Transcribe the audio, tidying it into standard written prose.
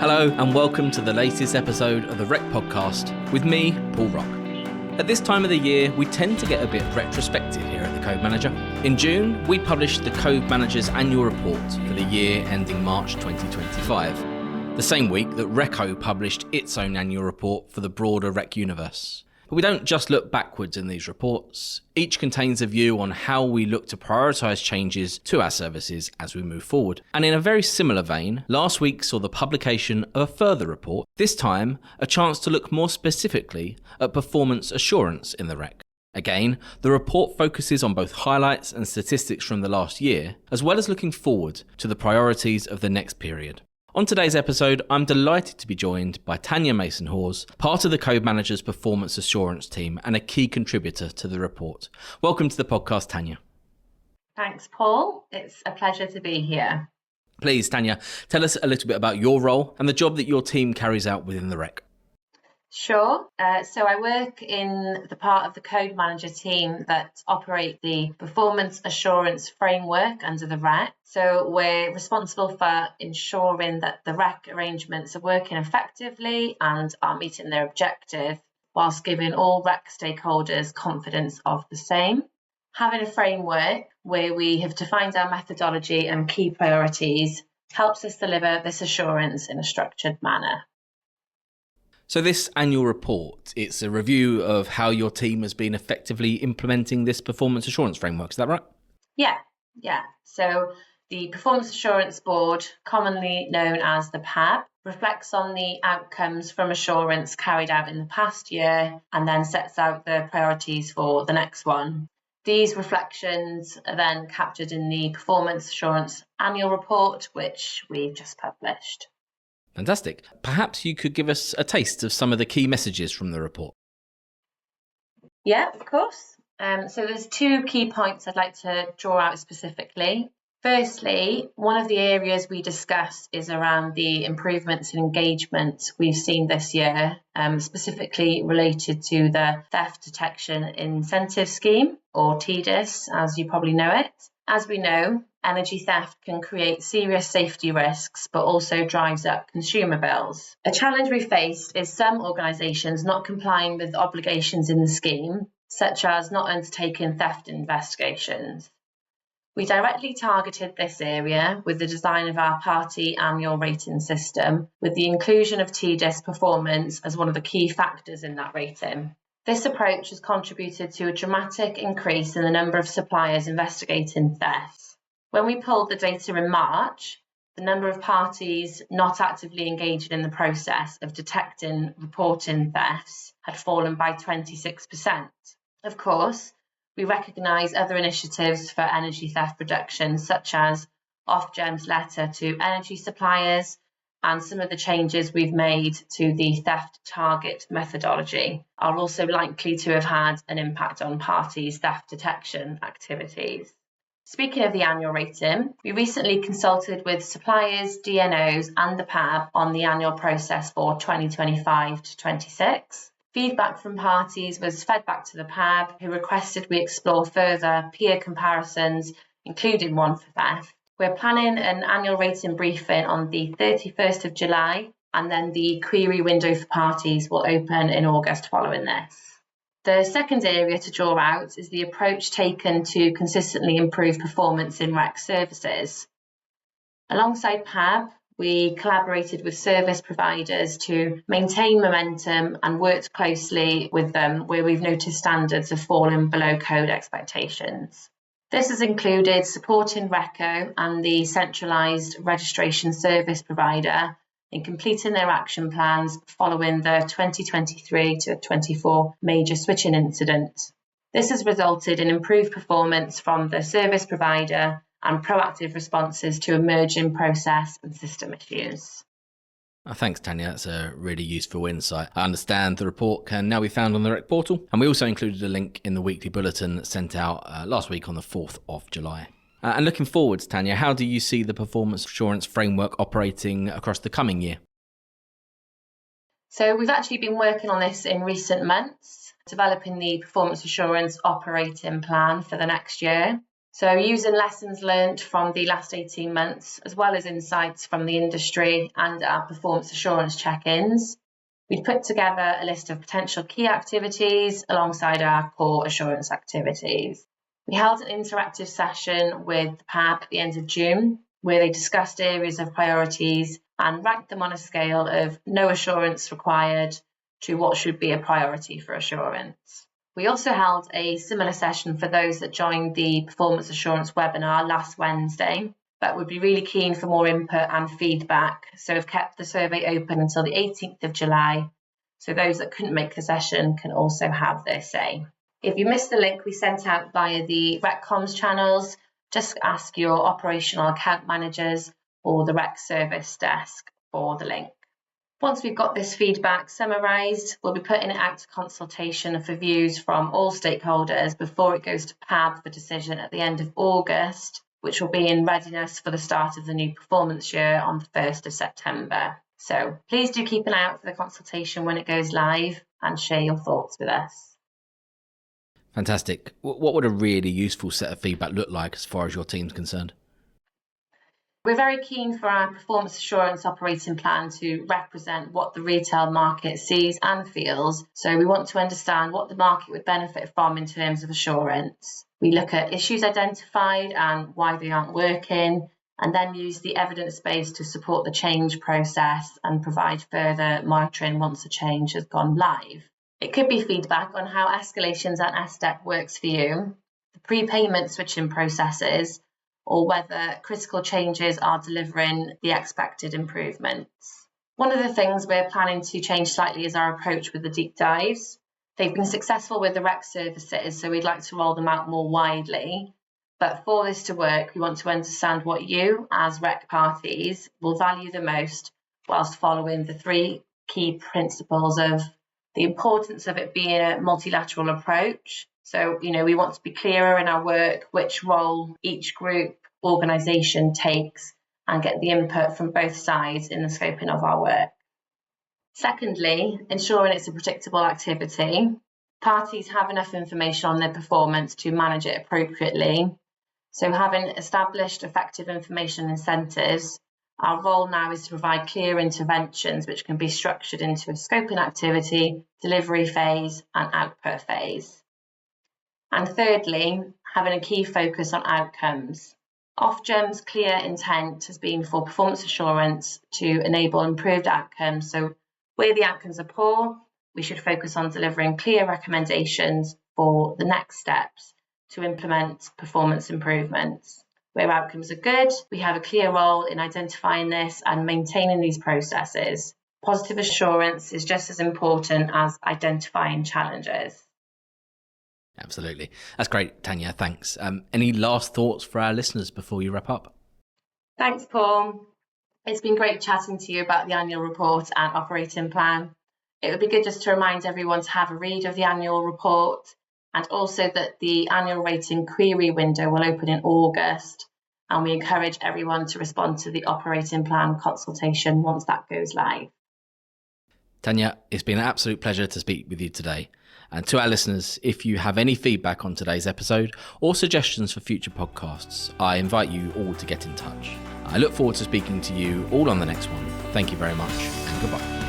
Hello and welcome to the latest episode of the Rocke podcast with me, Paul Rocke. At this time of the year, we tend to get a bit retrospective here at the Code Manager. In June, we published the Code Manager's annual report for the year ending March 2025, the same week that Rocke published its own annual report for the broader Rocke universe. But we don't just look backwards in these reports. Each contains a view on how we look to prioritise changes to our services as we move forward. And in a very similar vein, last week saw the publication of a further report, this time a chance to look more specifically at performance assurance in the Rocke. Again, the report focuses on both highlights and statistics from the last year, as well as looking forward to the priorities of the next period. On today's episode, I'm delighted to be joined by Tanya Mason-Hawes, part of the Code Manager's performance assurance team and a key contributor to the report. Welcome to the podcast, Tanya. Thanks, Paul. It's a pleasure to be here. Please, Tanya, tell us a little bit about your role and the job that your team carries out within the Rocke. Sure. So I work in the part of the Code Manager team that operate the performance assurance framework under the Rocke. So we're responsible for ensuring that the Rocke arrangements are working effectively and are meeting their objective, whilst giving all Rocke stakeholders confidence of the same. Having a framework where we have defined our methodology and key priorities helps us deliver this assurance in a structured manner. So this annual report, it's a review of how your team has been effectively implementing this performance assurance framework. Is that right? Yeah. So the Performance Assurance Board, commonly known as the PAB, reflects on the outcomes from assurance carried out in the past year and then sets out the priorities for the next one. These reflections are then captured in the Performance Assurance Annual Report, which we've just published. Fantastic. Perhaps you could give us a taste of some of the key messages from the report. Yeah, of course. So there's two key points I'd like to draw out specifically. Firstly, one of the areas we discussed is around the improvements in engagement we've seen this year, specifically related to the Theft Detection Incentive Scheme, or TDIS, as you probably know it. As we know, energy theft can create serious safety risks, but also drives up consumer bills. A challenge we faced is some organisations not complying with obligations in the scheme, such as not undertaking theft investigations. We directly targeted this area with the design of our party annual rating system, with the inclusion of TDIS performance as one of the key factors in that rating. This approach has contributed to a dramatic increase in the number of suppliers investigating thefts. When we pulled the data in March, the number of parties not actively engaged in the process of detecting, reporting thefts had fallen by 26%. Of course, we recognise other initiatives for energy theft reduction, such as Ofgem's letter to energy suppliers and some of the changes we've made to the theft target methodology are also likely to have had an impact on parties' theft detection activities. Speaking of the annual rating, we recently consulted with suppliers, DNOs and the PAB on the annual process for 2025 to 26. Feedback from parties was fed back to the PAB, who requested we explore further peer comparisons, including one for theft. We're planning an annual rating briefing on the 31st of July, and then the query window for parties will open in August following this. The second area to draw out is the approach taken to consistently improve performance in Rocke services. Alongside PAB, we collaborated with service providers to maintain momentum and worked closely with them where we've noticed standards have fallen below code expectations. This has included supporting Rocke and the centralised registration service provider in completing their action plans following the 2023 to 24 major switching incident. This has resulted in improved performance from the service provider and proactive responses to emerging process and system issues. Thanks, Tanya. That's a really useful insight. I understand the report can now be found on the Rocke portal, and we also included a link in the weekly bulletin sent out last week on the 4th of July. And looking forwards, Tanya, how do you see the performance assurance framework operating across the coming year? So we've actually been working on this in recent months, developing the performance assurance operating plan for the next year. So using lessons learned from the last 18 months, as well as insights from the industry and our performance assurance check-ins, we've put together a list of potential key activities alongside our core assurance activities. We held an interactive session with the PAB at the end of June, where they discussed areas of priorities and ranked them on a scale of no assurance required to what should be a priority for assurance. We also held a similar session for those that joined the performance assurance webinar last Wednesday, but would be really keen for more input and feedback. So we've kept the survey open until the 18th of July. So those that couldn't make the session can also have their say. If you missed the link we sent out via the Rec Comms channels, just ask your operational account managers or the Rec service desk for the link. Once we've got this feedback summarised, we'll be putting it out to consultation for views from all stakeholders before it goes to PAB for decision at the end of August, which will be in readiness for the start of the new performance year on the 1st of September. So please do keep an eye out for the consultation when it goes live and share your thoughts with us. Fantastic. What would a really useful set of feedback look like as far as your team's concerned? We're very keen for our performance assurance operating plan to represent what the retail market sees and feels. So we want to understand what the market would benefit from in terms of assurance. We look at issues identified and why they aren't working, and then use the evidence base to support the change process and provide further monitoring once a change has gone live. It could be feedback on how escalations and SDEC works for you, the prepayment switching processes, or whether critical changes are delivering the expected improvements. One of the things we're planning to change slightly is our approach with the deep dives. They've been successful with the Rec services, so we'd like to roll them out more widely. But for this to work, we want to understand what you, as Rec parties, will value the most, whilst following the 3 key principles of the importance of it being a multilateral approach. So, we want to be clearer in our work, which role each group, organisation takes, and get the input from both sides in the scoping of our work. Secondly, ensuring it's a predictable activity. Parties have enough information on their performance to manage it appropriately. So having established effective information incentives, our role now is to provide clear interventions which can be structured into a scoping activity, delivery phase, and output phase. And thirdly, having a key focus on outcomes. Ofgem's clear intent has been for performance assurance to enable improved outcomes. So where the outcomes are poor, we should focus on delivering clear recommendations for the next steps to implement performance improvements. Where outcomes are good, we have a clear role in identifying this and maintaining these processes. Positive assurance is just as important as identifying challenges. Absolutely. That's great, Tanya. Thanks. Any last thoughts for our listeners before you wrap up? Thanks, Paul. It's been great chatting to you about the annual report and operating plan. It would be good just to remind everyone to have a read of the annual report, and also that the annual rating query window will open in August, and we encourage everyone to respond to the operating plan consultation once that goes live. Tanya, it's been an absolute pleasure to speak with you today. And to our listeners, if you have any feedback on today's episode or suggestions for future podcasts, I invite you all to get in touch. I look forward to speaking to you all on the next one. Thank you very much, and goodbye.